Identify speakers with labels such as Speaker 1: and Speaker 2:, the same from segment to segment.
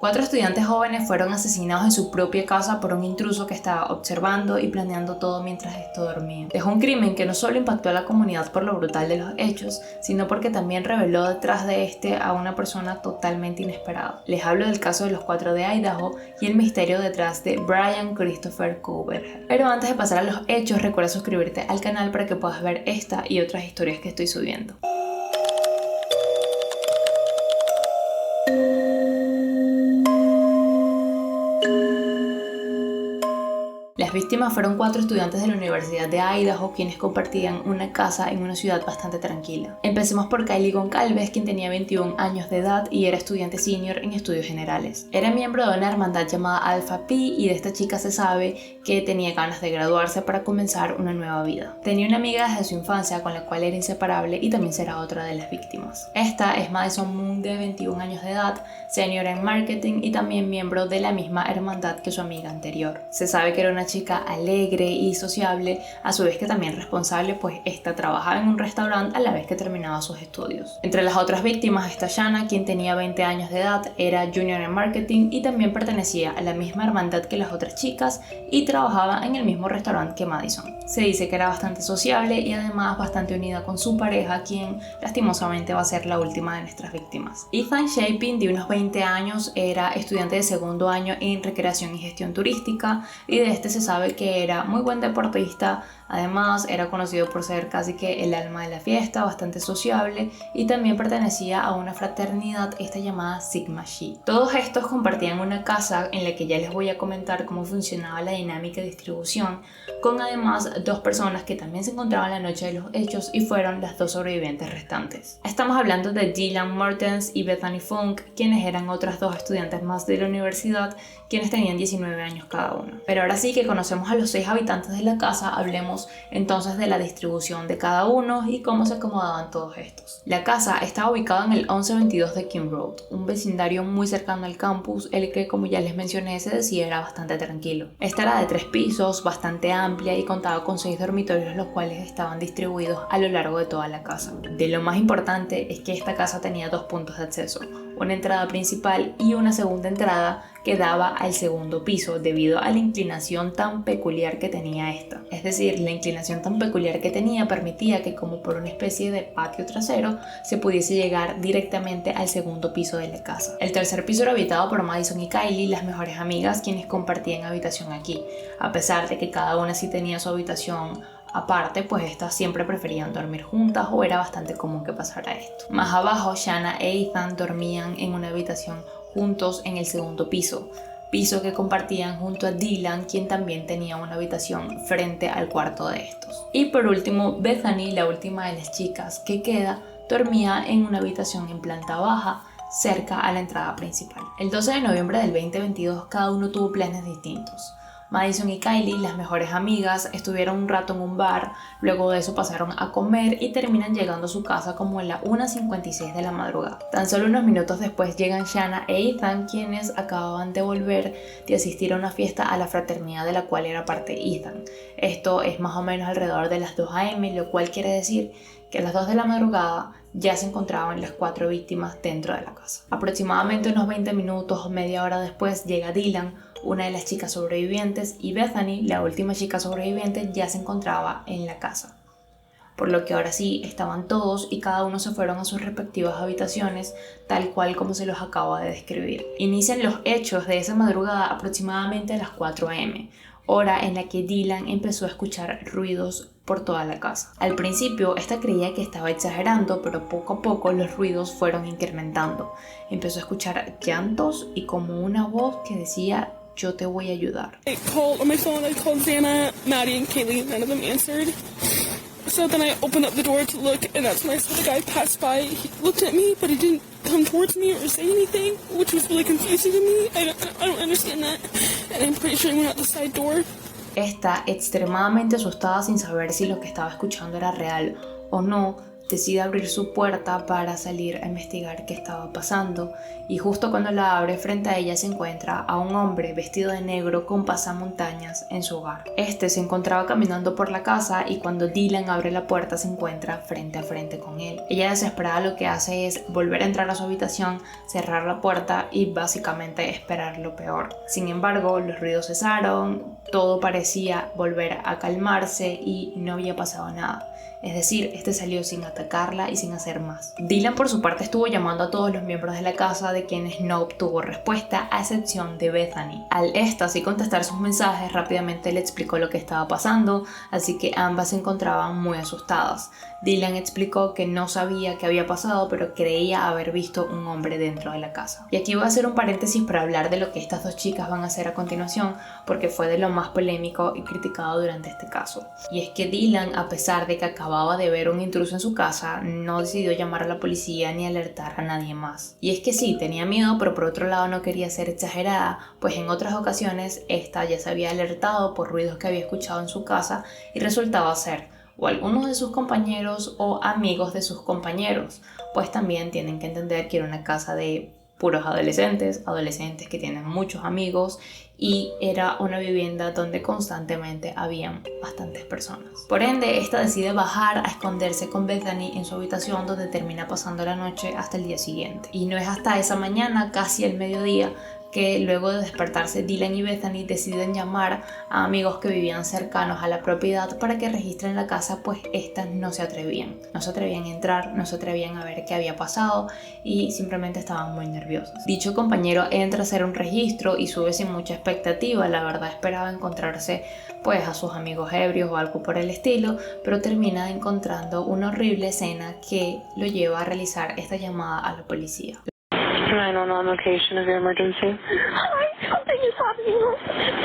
Speaker 1: 4 estudiantes jóvenes fueron asesinados en su propia casa por un intruso que estaba observando y planeando todo mientras esto dormía. Dejó un crimen que no solo impactó a la comunidad por lo brutal de los hechos, sino porque también reveló detrás de este a una persona totalmente inesperada. Les hablo del caso de los 4 de Idaho y el misterio detrás de Brian Christopher Kohberger. Pero antes de pasar a los hechos, recuerda suscribirte al canal para que puedas ver esta y otras historias que estoy subiendo. Las víctimas fueron 4 estudiantes de la Universidad de Idaho quienes compartían una casa en una ciudad bastante tranquila. Empecemos por Kylie Goncalves, quien tenía 21 años de edad y era estudiante senior en estudios generales. Era miembro de una hermandad llamada Alpha Pi y de esta chica se sabe que tenía ganas de graduarse para comenzar una nueva vida. Tenía una amiga desde su infancia con la cual era inseparable y también será otra de las víctimas. Esta es Madison Moon, de 21 años de edad, senior en marketing y también miembro de la misma hermandad que su amiga anterior. Se sabe que era una chica alegre y sociable, a su vez que también responsable, pues esta trabajaba en un restaurante a la vez que terminaba sus estudios. Entre las otras víctimas está Shanna, quien tenía 20 años de edad, era junior en marketing y también pertenecía a la misma hermandad que las otras chicas y trabajaba en el mismo restaurante que Madison. Se dice que era bastante sociable y además bastante unida con su pareja, quien lastimosamente va a ser la última de nuestras víctimas. Ethan Chapin, de unos 20 años, era estudiante de segundo año en recreación y gestión turística y de este se sabe que era muy buen deportista. Además era conocido por ser casi que el alma de la fiesta, bastante sociable y también pertenecía a una fraternidad esta llamada Sigma Chi. Todos estos compartían una casa en la que ya les voy a comentar cómo funcionaba la dinámica de distribución, con además 2 personas que también se encontraban la noche de los hechos y fueron las 2 sobrevivientes restantes. Estamos hablando de Dylan Mertens y Bethany Funk, quienes eran otras 2 estudiantes más de la universidad, quienes tenían 19 años cada uno. Pero ahora sí que conocemos a los 6 habitantes de la casa, hablemos entonces de la distribución de cada uno y cómo se acomodaban todos estos. La casa estaba ubicada en el 1122 de King Road, un vecindario muy cercano al campus, el que, como ya les mencioné, se decía era bastante tranquilo. Esta era de 3 pisos, bastante amplia y contaba con 6 dormitorios, los cuales estaban distribuidos a lo largo de toda la casa. De lo más importante es que esta casa tenía 2 puntos de acceso, una entrada principal y una segunda entrada que daba al segundo piso debido a la inclinación tan peculiar que tenía esta. Es decir, la inclinación tan peculiar que tenía permitía que, como por una especie de patio trasero, se pudiese llegar directamente al segundo piso de la casa. El tercer piso era habitado por Madison y Kylie, las mejores amigas, quienes compartían habitación aquí. A pesar de que cada una sí tenía su habitación aparte, pues estas siempre preferían dormir juntas o era bastante común que pasara esto. Más abajo, Shanna e Ethan dormían en una habitación juntos en el segundo piso que compartían junto a Dylan, quien también tenía una habitación frente al cuarto de estos. Y por último, Bethany, la última de las chicas que queda, dormía en una habitación en planta baja, cerca a la entrada principal. El 12 de noviembre del 2022 cada uno tuvo planes distintos. Madison y Kylie, las mejores amigas, estuvieron un rato en un bar, luego de eso pasaron a comer y terminan llegando a su casa como en la 1:56 de la madrugada. Tan solo unos minutos después llegan Shanna e Ethan, quienes acababan de volver de asistir a una fiesta a la fraternidad de la cual era parte Ethan. Esto es más o menos alrededor de las 2 a.m., lo cual quiere decir que a las 2 de la madrugada ya se encontraban las 4 víctimas dentro de la casa. Aproximadamente unos 20 minutos o media hora después llega Dylan, una de las chicas sobrevivientes, y Bethany, la última chica sobreviviente, ya se encontraba en la casa. Por lo que ahora sí estaban todos y cada uno se fueron a sus respectivas habitaciones, tal cual como se los acabo de describir. Inician los hechos de esa madrugada aproximadamente a las 4 a.m., hora en la que Dylan empezó a escuchar ruidos por toda la casa. Al principio, esta creía que estaba exagerando, pero poco a poco los ruidos fueron incrementando. Empezó a escuchar llantos y como una voz que decía: "Yo te voy a ayudar".
Speaker 2: I called on my phone, I called Xana, Maddie, and Kaylee, none of them answered. So then I opened up the door to look, and that's when I saw the guy pass by. He looked at me, but he didn't come towards me or say anything, which was really confusing to me. I don't understand that. And I'm pretty sure he went out the side door.
Speaker 1: Esta, extremadamente asustada sin saber si lo que estaba escuchando era real o no, decide abrir su puerta para salir a investigar qué estaba pasando, y justo cuando la abre, frente a ella se encuentra a un hombre vestido de negro con pasamontañas en su hogar. Este se encontraba caminando por la casa y cuando Dylan abre la puerta se encuentra frente a frente con él. Ella, desesperada, lo que hace es volver a entrar a su habitación, cerrar la puerta y básicamente esperar lo peor. Sin embargo, los ruidos cesaron, todo parecía volver a calmarse y no había pasado nada. Es decir, este salió sin atacarla y sin hacer más. Dylan, por su parte, estuvo llamando a todos los miembros de la casa, de quienes no obtuvo respuesta, a excepción de Bethany. Al esta sí contestar sus mensajes, rápidamente le explicó lo que estaba pasando, así que ambas se encontraban muy asustadas. Dylan explicó que no sabía qué había pasado, pero creía haber visto un hombre dentro de la casa. Y aquí voy a hacer un paréntesis para hablar de lo que estas dos chicas van a hacer a continuación, porque fue de lo más polémico y criticado durante este caso. Y es que Dylan, a pesar de que acababa de ver un intruso en su casa, no decidió llamar a la policía ni alertar a nadie más. Y es que sí, tenía miedo, pero por otro lado no quería ser exagerada, pues en otras ocasiones esta ya se había alertado por ruidos que había escuchado en su casa y resultaba ser o algunos de sus compañeros o amigos de sus compañeros, pues también tienen que entender que era una casa de puros adolescentes que tienen muchos amigos y era una vivienda donde constantemente habían bastantes personas. Por ende, esta decide bajar a esconderse con Bethany en su habitación, donde termina pasando la noche hasta el día siguiente. Y no es hasta esa mañana, casi el mediodía, que luego de despertarse, Dylan y Bethany deciden llamar a amigos que vivían cercanos a la propiedad para que registren la casa, pues estas no se atrevían. No se atrevían a entrar, no se atrevían a ver qué había pasado y simplemente estaban muy nerviosos. Dicho compañero entra a hacer un registro y sube sin mucha expectativa. La verdad esperaba encontrarse pues a sus amigos ebrios o algo por el estilo, pero termina encontrando una horrible escena que lo lleva a realizar esta llamada a la policía.
Speaker 3: 911 location of your emergency.
Speaker 2: Something is happening.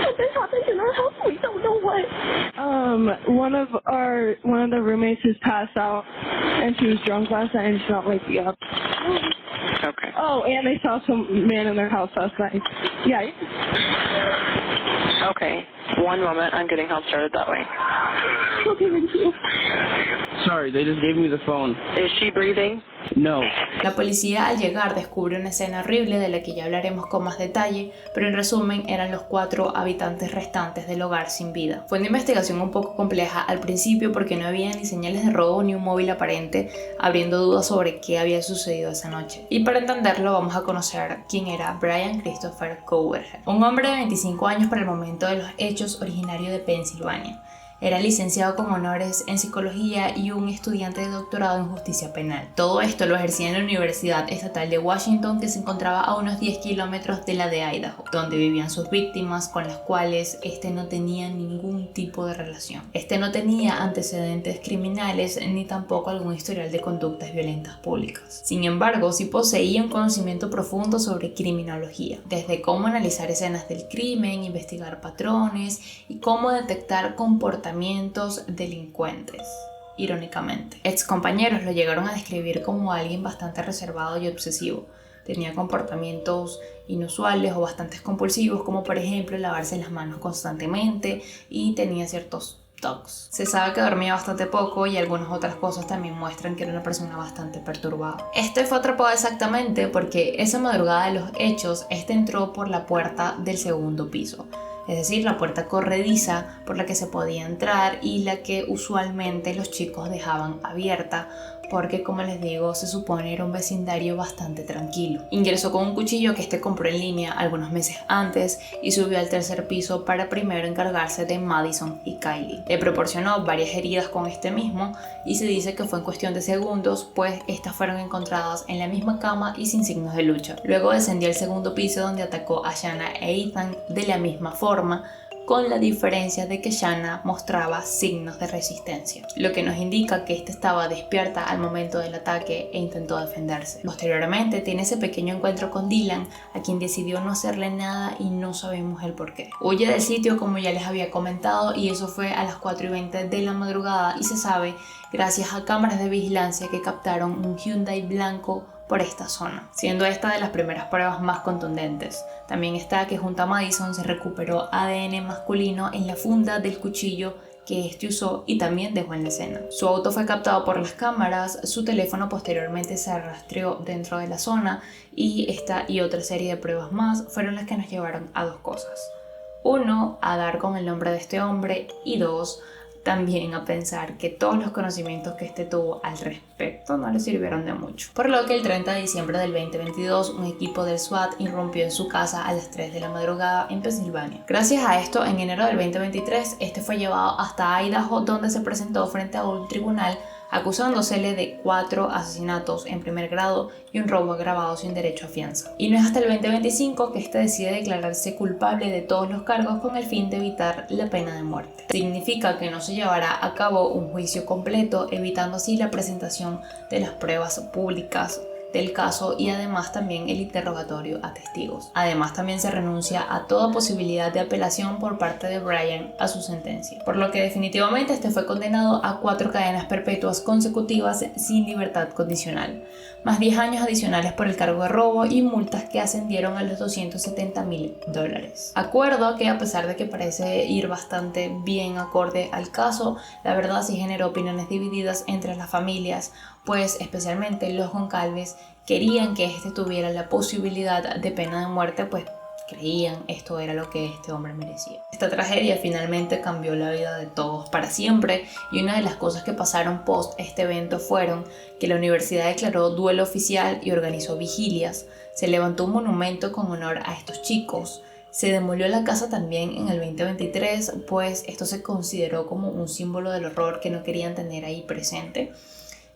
Speaker 2: Something happened in our house. We don't know what. One of the roommates has passed out, and she was drunk last night, and she's not waking up.
Speaker 3: Okay.
Speaker 2: Oh, and they saw some man in their house last night. Yeah.
Speaker 3: Okay. One moment. I'm getting help started that way.
Speaker 2: Okay, thank you.
Speaker 4: Sorry, they just gave me the phone.
Speaker 3: Is she breathing?
Speaker 4: No.
Speaker 1: La policía, al llegar, descubre una escena horrible de la que ya hablaremos con más detalle, pero en resumen eran los 4 habitantes restantes del hogar sin vida. Fue una investigación un poco compleja al principio porque no había ni señales de robo ni un móvil aparente, abriendo dudas sobre qué había sucedido esa noche. Y para entenderlo vamos a conocer quién era Brian Christopher Koberger, un hombre de 25 años para el momento de los hechos, originario de Pensilvania. Era licenciado con honores en psicología y un estudiante de doctorado en justicia penal. Todo esto lo ejercía en la Universidad Estatal de Washington, que se encontraba a unos 10 kilómetros de la de Idaho, donde vivían sus víctimas, con las cuales este no tenía ningún tipo de relación. Este no tenía antecedentes criminales ni tampoco algún historial de conductas violentas públicas. Sin embargo, sí poseía un conocimiento profundo sobre criminología, desde cómo analizar escenas del crimen, investigar patrones y cómo detectar comportamientos delincuentes. Irónicamente, excompañeros lo llegaron a describir como alguien bastante reservado y obsesivo. Tenía comportamientos inusuales o bastante compulsivos, como por ejemplo lavarse las manos constantemente, y tenía ciertos tocs. Se sabe que dormía bastante poco y algunas otras cosas también muestran que era una persona bastante perturbada. Este fue atrapado exactamente porque esa madrugada de los hechos, este entró por la puerta del segundo piso. Es decir, la puerta corrediza por la que se podía entrar y la que usualmente los chicos dejaban abierta porque, como les digo, se supone era un vecindario bastante tranquilo. Ingresó con un cuchillo que este compró en línea algunos meses antes y subió al tercer piso para primero encargarse de Madison y Kylie. Le proporcionó varias heridas con este mismo y se dice que fue en cuestión de segundos, pues estas fueron encontradas en la misma cama y sin signos de lucha. Luego descendió al segundo piso, donde atacó a Shanna e Ethan de la misma forma, con la diferencia de que Shanna mostraba signos de resistencia, lo que nos indica que esta estaba despierta al momento del ataque e intentó defenderse. Posteriormente tiene ese pequeño encuentro con Dylan, a quien decidió no hacerle nada y no sabemos el por qué. Huye del sitio, como ya les había comentado, y eso fue a las 4:20 de la madrugada, y se sabe gracias a cámaras de vigilancia que captaron un Hyundai blanco por esta zona, siendo esta de las primeras pruebas más contundentes. También está que junto a Madison se recuperó ADN masculino en la funda del cuchillo que este usó y también dejó en la escena. Su auto fue captado por las cámaras, su teléfono posteriormente se rastreó dentro de la zona y esta y otra serie de pruebas más fueron las que nos llevaron a dos cosas. Uno, a dar con el nombre de este hombre y dos, también a pensar que todos los conocimientos que este tuvo al respecto no le sirvieron de mucho. Por lo que el 30 de diciembre del 2022, un equipo del SWAT irrumpió en su casa a las 3 de la madrugada en Pensilvania. Gracias a esto, en enero del 2023, este fue llevado hasta Idaho, donde se presentó frente a un tribunal acusándosele de 4 asesinatos en primer grado y un robo agravado sin derecho a fianza. Y no es hasta el 2025 que este decide declararse culpable de todos los cargos con el fin de evitar la pena de muerte. Significa que no se llevará a cabo un juicio completo, evitando así la presentación de las pruebas públicas del caso y además también el interrogatorio a testigos. Además también se renuncia a toda posibilidad de apelación por parte de Brian a su sentencia, por lo que definitivamente este fue condenado a 4 cadenas perpetuas consecutivas sin libertad condicional, más 10 años adicionales por el cargo de robo y multas que ascendieron a los $270,000. Acuerdo que, a pesar de que parece ir bastante bien acorde al caso, la verdad sí generó opiniones divididas entre las familias, pues especialmente los Goncalves querían que este tuviera la posibilidad de pena de muerte, pues creían esto era lo que este hombre merecía. Esta tragedia finalmente cambió la vida de todos para siempre, y una de las cosas que pasaron post este evento fueron que la universidad declaró duelo oficial y organizó vigilias. Se levantó un monumento con honor a estos chicos. Se demolió la casa también en el 2023, pues esto se consideró como un símbolo del horror que no querían tener ahí presente.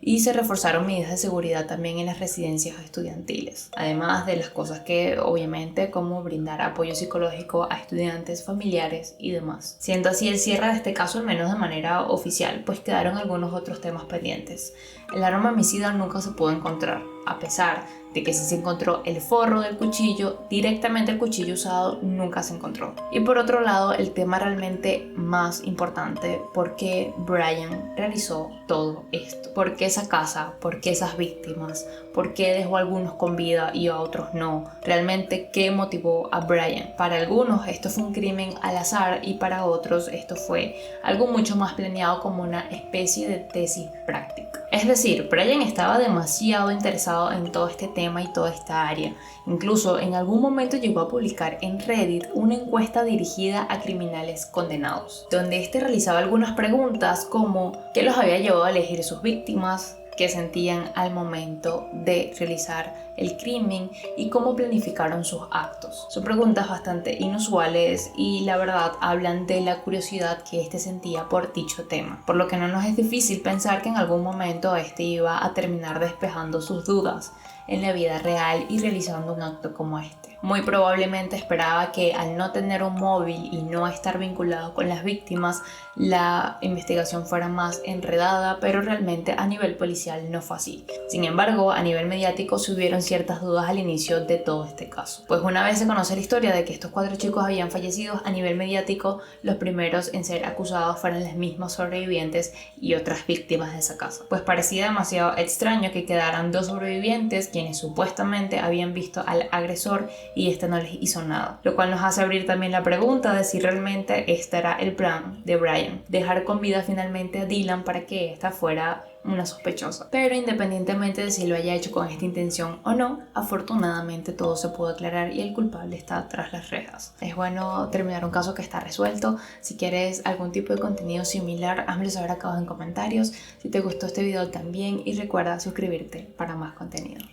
Speaker 1: Y se reforzaron medidas de seguridad también en las residencias estudiantiles, además de las cosas que obviamente como brindar apoyo psicológico a estudiantes, familiares y demás. Siendo así el cierre de este caso, al menos de manera oficial, pues quedaron algunos otros temas pendientes. El arma homicida nunca se pudo encontrar, a pesar de que sí se encontró el forro del cuchillo, directamente el cuchillo usado nunca se encontró. Y por otro lado, el tema realmente más importante, ¿por qué Brian realizó todo esto? ¿Por qué esa casa? ¿Por qué esas víctimas? ¿Por qué dejó a algunos con vida y a otros no? Realmente, ¿qué motivó a Brian? Para algunos esto fue un crimen al azar y para otros esto fue algo mucho más planeado, como una especie de tesis práctica. Es decir, Brian estaba demasiado interesado en todo este tema y toda esta área. Incluso en algún momento llegó a publicar en Reddit una encuesta dirigida a criminales condenados, donde este realizaba algunas preguntas como ¿qué los había llevado a elegir sus víctimas?, qué sentían al momento de realizar el crimen y cómo planificaron sus actos. Son preguntas bastante inusuales y la verdad hablan de la curiosidad que este sentía por dicho tema, por lo que no nos es difícil pensar que en algún momento este iba a terminar despejando sus dudas en la vida real y realizando un acto como este. Muy probablemente esperaba que al no tener un móvil y no estar vinculado con las víctimas, la investigación fuera más enredada, pero realmente a nivel policial no fue así. Sin embargo, a nivel mediático se hubieron ciertas dudas al inicio de todo este caso. Pues una vez se conoce la historia de que estos 4 chicos habían fallecido, a nivel mediático los primeros en ser acusados fueron las mismas sobrevivientes y otras víctimas de esa casa. Pues parecía demasiado extraño que quedaran 2 sobrevivientes quienes supuestamente habían visto al agresor y este no les hizo nada, lo cual nos hace abrir también la pregunta de si realmente este era el plan de Brian, dejar con vida finalmente a Dylan para que esta fuera una sospechosa. Pero independientemente de si lo haya hecho con esta intención o no, afortunadamente todo se pudo aclarar y el culpable está tras las rejas. Es bueno terminar un caso que está resuelto. Si quieres algún tipo de contenido similar, házmelo saber acá abajo en comentarios. Si te gustó este video también, y recuerda suscribirte para más contenido.